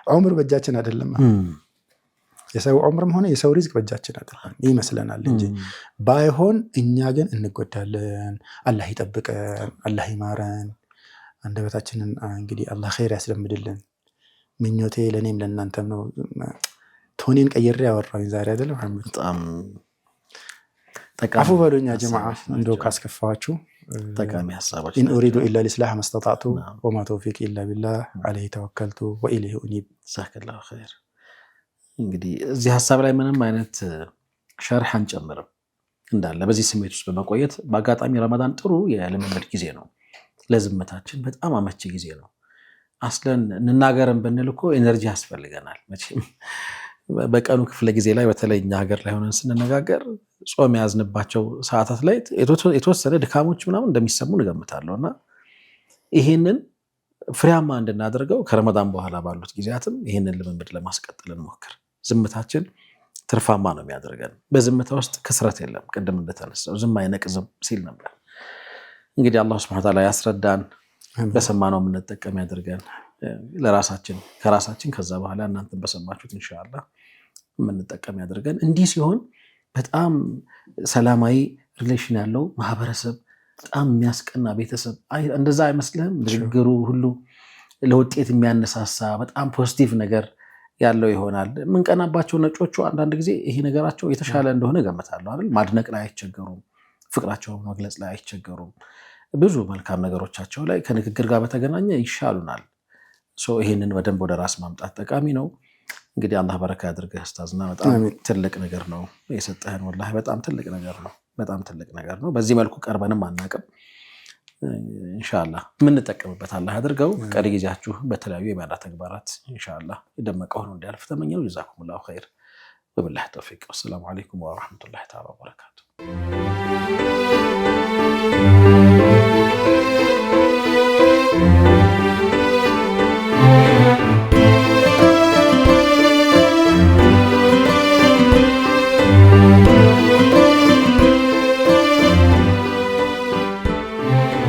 ዑምር በእጃችን አይደለም። የሰው ዑምርም ሆነ የሰው ሪዝቅ በእጃችን አይደለም ይመስለናል እንጂ ባይሆን እኛ ግን እንጎዳለን። አላህ ይጠብቀን፣ አላህ ይማረን። አንደበታችንን እንግዲህ አላህ ኸይር ያስለምድልን። ምኞቴ ለኔም ለእናንተም ነው። ቶኒን ቀይሬ ያወራኝ ዛሬ አይደለም መሐመድ። በጣም አፉ በሉኛ ጀማዓ እንደው ካስከፋችሁ ጠቃሚ ሐሳቦች። ኢን ኡሪዱ ኢላ ሊስላህ መስተጣዕቱ ወማ ተውፊቅ ኢላ ቢላህ ዐለይሂ ተወከልቱ ወኢለይሂ ኡኒብ። ጀዛከላሁ ኸይር። እንግዲህ እዚህ ሐሳብ ላይ ምንም አይነት ሸርህ አንጨምርም እንዳለ በዚህ ስሜት ውስጥ በመቆየት በአጋጣሚ ረመዳን ጥሩ የልምምድ ጊዜ ነው። ለዝምታችን በጣም አመቺ ጊዜ ነው። አስለን እንናገርም ብንል እኮ ኤነርጂ ያስፈልገናል መቼም በቀኑ ክፍለ ጊዜ ላይ በተለይ እኛ ሀገር ላይ ሆነን ስንነጋገር ጾም ያዝንባቸው ሰዓታት ላይ የተወሰነ ድካሞች ምናምን እንደሚሰሙን እገምታለሁ። እና ይሄንን ፍሬያማ እንድናደርገው ከረመዳን በኋላ ባሉት ጊዜያትም ይሄንን ልምምድ ለማስቀጠል እንሞክር። ዝምታችን ትርፋማ ነው የሚያደርገን። በዝምታ ውስጥ ክስረት የለም። ቅድም እንደተነሳው ዝም አይነቅዝም ሲል ነበር። እንግዲህ አላህ ሱብሓነሁ ወተዓላ ያስረዳን፣ በሰማነው የምንጠቀም ያደርገን። ለራሳችን ከራሳችን ከዛ በኋላ እናንተን በሰማችሁት ኢንሻአላህ የምንጠቀም ያደርገን። እንዲህ ሲሆን በጣም ሰላማዊ ሪሌሽን ያለው ማህበረሰብ፣ በጣም የሚያስቀና ቤተሰብ እንደዛ አይመስልህም? ንግግሩ ሁሉ ለውጤት የሚያነሳሳ በጣም ፖዚቲቭ ነገር ያለው ይሆናል። የምንቀናባቸው ነጮቹ አንዳንድ ጊዜ ይሄ ነገራቸው የተሻለ እንደሆነ ገምታለሁ አይደል? ማድነቅ ላይ አይቸገሩም፣ ፍቅራቸውን መግለጽ ላይ አይቸገሩም። ብዙ መልካም ነገሮቻቸው ላይ ከንግግር ጋር በተገናኘ ይሻሉናል። ይሄንን በደንብ ወደ ራስ ማምጣት ጠቃሚ ነው። እንግዲህ አላህ በረካ ያድርግህ ኡስታዝና በጣም ትልቅ ነገር ነው የሰጠህን። ወላሂ በጣም ትልቅ ነገር ነው፣ በጣም ትልቅ ነገር ነው። በዚህ መልኩ ቀርበንም አናውቅም። ኢንሻአላህ የምንጠቀምበት አላህ ያድርገው። ቀሪ ጊዜያችሁ በተለያዩ የባዳ ተግባራት ኢንሻአላህ የደመቀ ሆኖ እንዲያልፍ ተመኘው። ጀዛኩሙላሁ ኸይር ወቢላሂ ተውፊቅ። ወሰላሙ አለይኩም ወራህመቱላሂ ተዓላ ወበረካቱ።